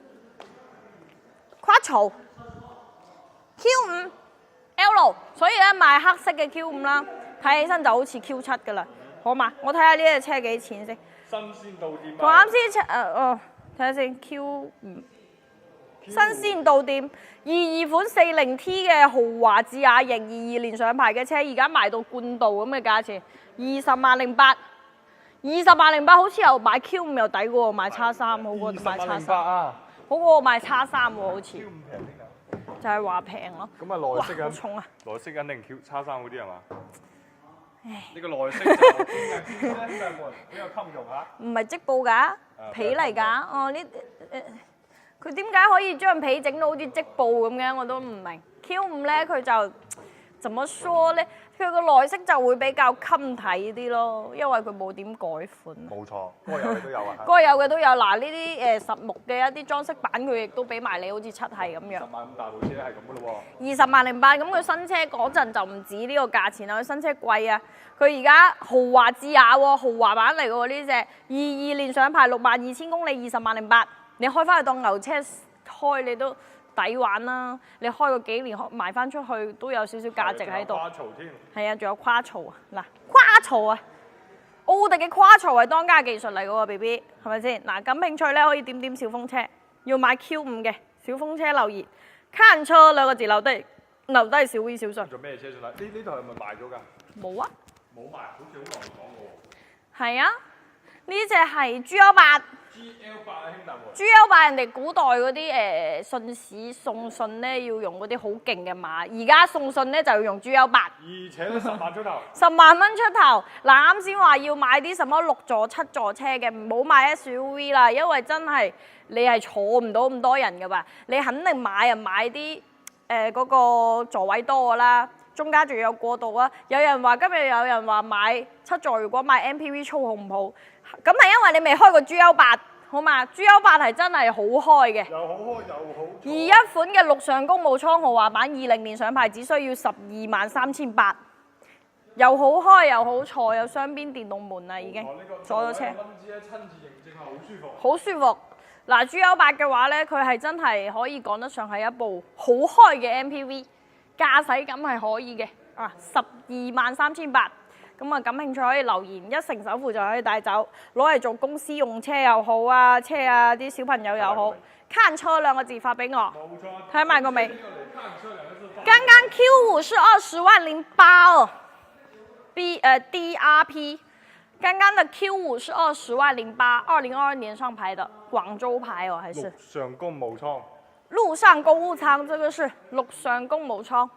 Quattro Q5L， 所以咧買黑色嘅 Q5啦，睇起身就好似 Q7 噶啦，好嘛？我睇下呢隻車幾錢先。
新鮮到店。
同啱先睇下先 Q5。新鮮到店22款40T 嘅豪華智雅型22年上牌嘅車，而家賣到冠道咁嘅價錢，20,800，20,800好似又買 Q5 又抵過買X3，好過買X3啊，好過買X3喎，好似 Q5 平啲㗎，就係話平咯。
咁啊內飾
好重啊！
內飾肯定 X3嗰啲係嘛？
唉，
呢個內飾就邊個門比較襟用嚇？
唔係織布㗎，皮嚟㗎。哦，呢佢點解可以將皮整到好似織布咁嘅？我都唔明。Q5咧佢就怎麼說咧？佢個內飾就會比較襟睇啲咯，因為佢冇點改款。
冇錯，該有嘅都有啊。
該有嘅都有。嗱，呢啲實木嘅一啲裝飾板，佢亦都俾埋你，好似七係咁樣。
10萬咁大部車係咁嘅咯喎。
20,800，咁佢新車嗰陣就唔止呢個價錢啦，佢新車貴啊！佢而家豪華智雅喎，豪華版嚟嘅喎呢隻，22年上牌，62,000公里，20,800。你開翻去當牛車開，你都抵玩啦。你開個幾年賣翻出去都有少少價值喺度。
花槽添。
係啊，仲有跨槽啊！嗱，跨槽啊，奧迪嘅跨槽係當家技術嚟嘅喎 ，B B 係咪先？嗱，感興趣咧可以點點小風車，要買 Q5嘅小風車留言，看車兩個字留低小 V 小信。
做咩車上嚟？呢台係咪賣咗㗎？
冇啊，
冇賣，好似好耐冇講過。
係啊，呢只係 GL8。
GL8啊，兄弟們。
GL8人哋古代嗰啲信使送信咧，要用嗰啲好勁嘅馬，而家送信咧就要用 GL8。
而且都10萬出頭。
10萬蚊出頭，嗱啱先話要買啲什麼6座、7座車嘅，唔好買 SUV 啦，因為真係你係坐唔到咁多人㗎吧？你肯定買啲嗰個座位多㗎啦，中間仲有過渡啊！今日有人話買7座，如果買 MPV 操控唔好。咁係因為你未開過 GL8，好嘛？GL8係真係好開嘅，
又好開又好。
21款嘅陸上公務艙豪華版，20年上牌只需要123800，又好開又好坐，有雙邊電動門啦已經，坐咗車。
親自認證係好舒服。
好舒服。嗱 GL8嘅話咧，佢係真係可以講得上係一部好開嘅 MPV，駕駛感係可以嘅。啊，123800。咁啊，感興趣可以留言，一成首付就可以帶走，攞嚟做公司用車又好啊，車啊啲小朋友又好。看車兩個字發俾我，
冇錯。
睇埋個未？
剛
剛 Q5是20.08哦，DRP。剛剛的 Q5是20.08，2022年上牌的廣州牌哦，還是？
陸上公務艙。
陸上公務艙，這個是陸上公務艙，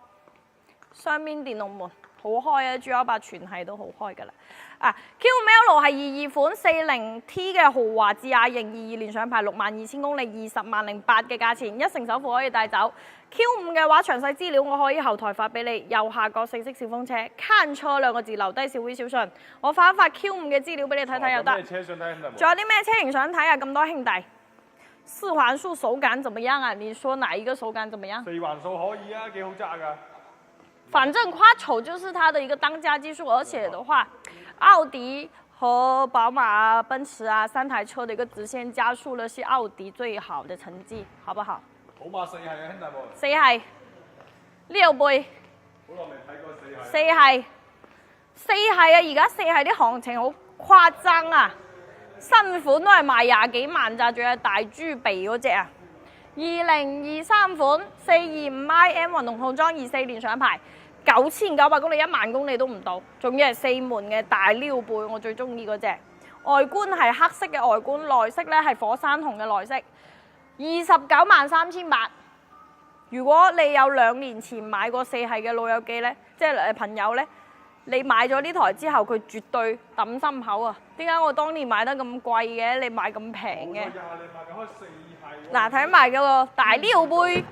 雙邊電動門。好開啊 ！GL8 全係都好開㗎啦。啊 ，Q5L 係22款40T 嘅豪華智雅型，22年上牌62000公里，20.08嘅價錢，一成首付可以帶走。Q5 嘅話，詳細資料我可以後台發俾你。右下角4色小風車，看車兩個字留低小 V 小信，我發一發 Q5 嘅資料俾你睇睇又得。
咩車想睇？
仲有啲咩車型想睇啊？咁多兄弟，四環素手感怎麼樣啊？你說哪一個手感怎麼樣？
四環素可以啊，幾好揸㗎。
反正跨丑就是它的一個當家技術，而且的話，奧迪和寶馬、奔馳啊3台車的一個直線加速呢，是奧迪最好的成績，好不好？
寶馬4系啊，兄弟們。
4系6倍。
好耐未睇過4系。
4系啊！而家4系啲行情好誇張啊，新款都係賣20幾萬咋，仲有大豬鼻嗰隻啊！2023款425IM 運動套裝，24年上牌，9900公里1萬公里都唔到，仲要係4門嘅大溜背，我最中意嗰隻。外觀係黑色嘅外觀，內飾咧係火山紅嘅內飾，293800。如果你有2年前買過4系嘅老友記咧，即係朋友咧，你買咗呢台之後，佢絕對揼心口啊！點解我當年買得咁貴嘅？你買咁平嘅？嗱，睇埋嗰個大溜背、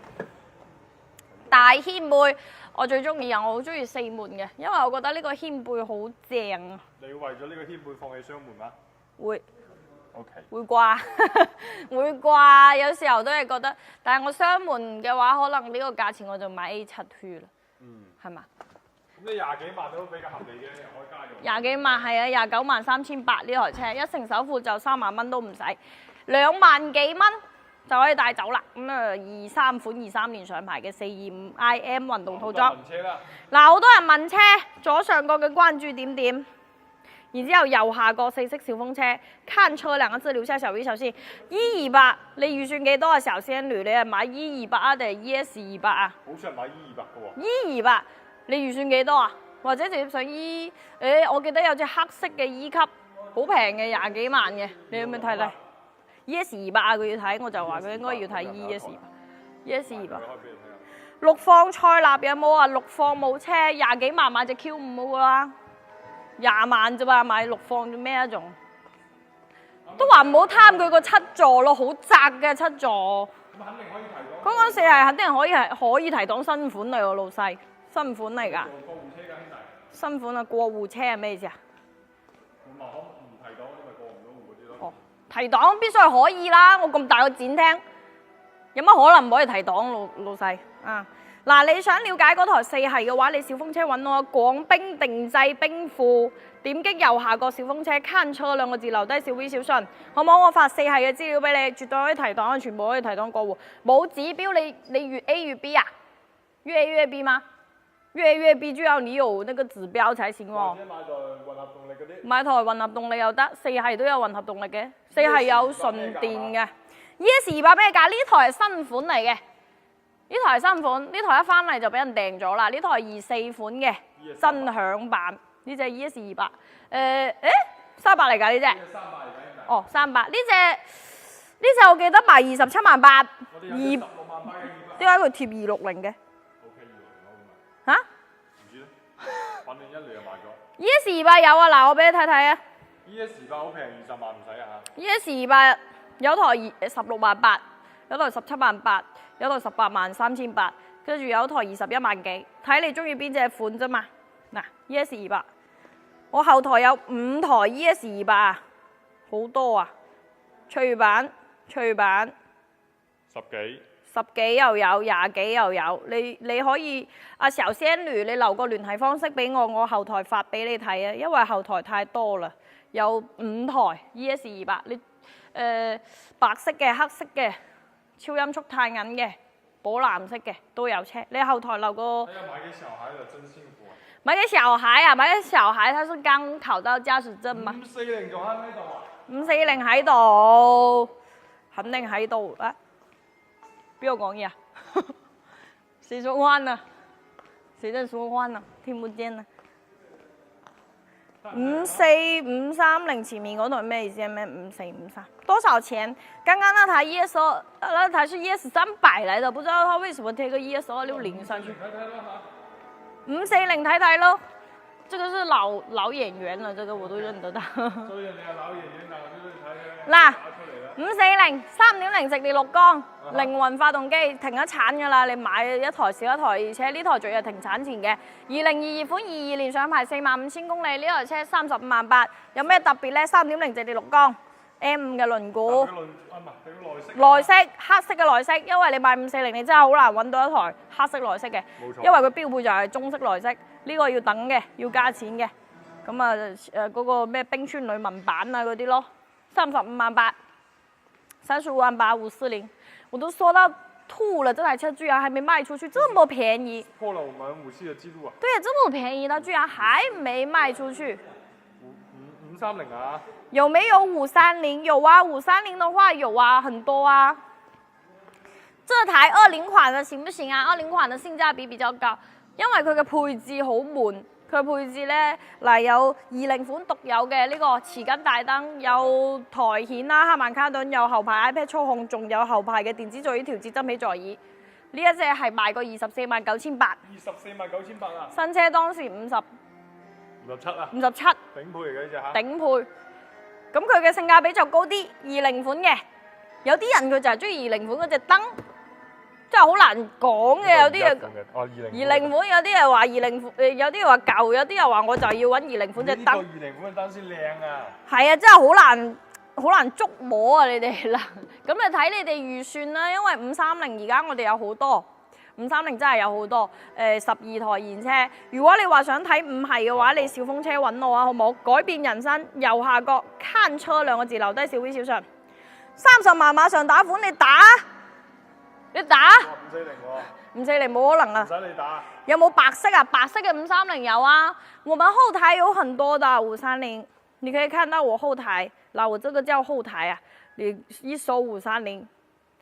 大掀背，我最中意啊！我好中意4門嘅，因為我覺得呢個掀背好正啊！
你為咗呢個掀背放棄雙門嗎？
會。
OK。
會啩，會啩，有時候都係覺得，但係我雙門嘅話，可能呢個價錢我就買 A7 去啦。嗯。係嘛？
咁你20幾萬都比較合理嘅，又可以加用。
20幾萬係啊，293800呢台車，一成首付就3萬蚊都唔使，2萬幾蚊就可以帶走啦。咁啊，23款23年上牌嘅425IM 運動套裝。嗱，好多人問車，左上角嘅關注點點，然之後右下角4色小風車，看車兩個字留下小 V 小心。E28，你預算幾多啊？小仙女，你係買 E28啊定係 ES28啊？
好似係買 E28 嘅喎。
E28，你預算幾多啊？或者直接上 E， 我記得有隻黑色嘅 E 級，好平嘅20幾萬嘅，你有冇睇咧？ES28啊，佢要睇，我就話佢應該要睇 ES28。陸放賽納有冇啊？陸放冇車，20幾萬買隻 Q5 好啦，20萬啫嘛，買陸放做咩啊？仲都話唔好貪佢個7座咯，好窄嘅7座。
咁肯定可以提檔。
嗰個4係肯定可以提檔新款嚟喎，老細，新款嚟㗎。
過戶車㗎，兄弟。
新款啊，過戶車係咩意思啊？
咁啊，可唔提檔因為過唔到戶嗰啲咯。
哦，提檔必須係可以啦，我咁大個展廳，有乜可能唔可以提檔，老細啊？嗱，你想了解嗰台4系嘅話，你小風車揾我廣冰定製冰庫，點擊右下角小風車看車兩個字，留低小 V 小信，好唔好？我發4系嘅資料俾你，絕對可以提檔，全部可以提檔過戶。冇指標，你越 A 越 B 啊？越 A 越 B 嗎？越 A 越 B 就要你有那個指標才行喎。
買台混合動力嗰啲。
買台混合動力又得，4系都有混合動力嘅，4系有純電嘅。ES200咩價？呢台係新款嚟嘅。呢台係新款，呢台一翻嚟就俾人訂咗啦。呢台係24款嘅真享版，呢隻 ES200，誒38嚟㗎呢隻。哦，38呢隻我記得賣278000，點解佢貼260嘅？嚇？唔知咧，反正一嚟就賣咗。ES200有啊，嗱我俾你睇睇啊。
ES200好平，20萬唔使啊嚇。
ES200有台168000，有台178000。有台183800，跟住有台21萬幾，睇你中意邊隻款啫嘛。嗱 ，ES200，我後台有5台 ES200啊，好多啊，翠版10幾又有，20幾又有，你可以阿小仙女，你留個聯繫方式俾我，我後台發俾你睇啊，因為後台太多啦，有5台 ES200，你白色嘅、黑色嘅。超音速太銀嘅、寶藍色嘅都有車，你後台留個。買給小孩的真幸福啊！買給小孩啊！買給小孩，他是剛考到駕駛證嘛？540仲喺度啊？540喺度，肯定喺度啊！邊個講嘢啊？誰說話啊？誰在說話啊？聽不見啊！54530前面嗰台咩意思啊？咩5453？多少錢？剛剛那台 ES2，那台是 ES300來的，不知道他為什麼貼個 ES260上去。540睇睇咯，這個是老演員了，這個我都認得到。所以你係老演員啊，你睇嗱，540 3.0直列6缸，靈魂發動機停咗產㗎啦，你買一台少一台，而且呢台仲要停產前嘅。2022款22年上牌45000公里，呢台車35,800，有咩特別咧？3.0直列6缸 M5 嘅輪毂，內飾黑色嘅內飾，因為你買540你真係好難揾到一台黑色內飾嘅，因為佢標配就係中式內飾，呢個要等嘅，要加錢嘅。咁啊嗰個咩冰川女文版啊嗰啲咯，35,800。35,800，540，我都說到吐了，這台車居然還沒賣出去，這麼便宜，
破了我們5系的記錄啊！
對啊，這麼便宜，它居然還沒賣出去。
530啊？
有沒有530？有啊，530的話有啊，很多啊。這台20款的行不行啊？20款的性價比比較高，因為佢嘅配置好悶。佢配置咧嗱有20款獨有嘅呢個匙羹大燈，有台顯啦、黑曼卡頓，有後排 iPad 操控，仲有後排嘅電子座椅調節真皮座椅。呢一隻係賣過24,980。
24,980啊！
新車當時57啊。57。頂
配嚟嘅呢隻嚇。
頂配。咁佢嘅性價比就高啲，20款嘅。有啲人佢就係中意20款嗰隻燈。真係好難講嘅，有啲嘢20款，有啲人話20款，有啲人話舊，有啲人話我就要揾20款隻燈。呢個
20款嘅燈先靚啊！
係啊，真係好難捉摸啊！你哋啦，咁你睇你哋預算啦，因為530而家我哋有好多，530真係有好多，12台現車。如果你話想睇5系嘅話，你小風車揾我啊，好冇？改變人生，右下角看車兩個字，留低小 V 小信，30萬馬上打款，你打。你打540冇可能啊！唔使你打。有冇白色啊？白色嘅530有啊。我們後台有很多的530，你可以看到我後台，嗱我這個叫後台啊。你一搜530，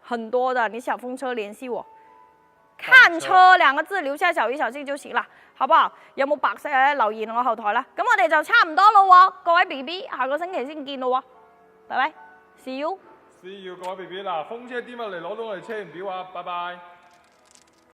很多的。你小風車聯繫我，看車兩個字留下小 V 小信就行啦，好不好？有冇白色嘅留言我後台啦。咁我哋就差唔多咯喎，各位 BB，下個星期先見咯喎，拜拜 ，See you。
各位 BB 嗱，風車點入嚟攞到我哋車型表啊，拜拜。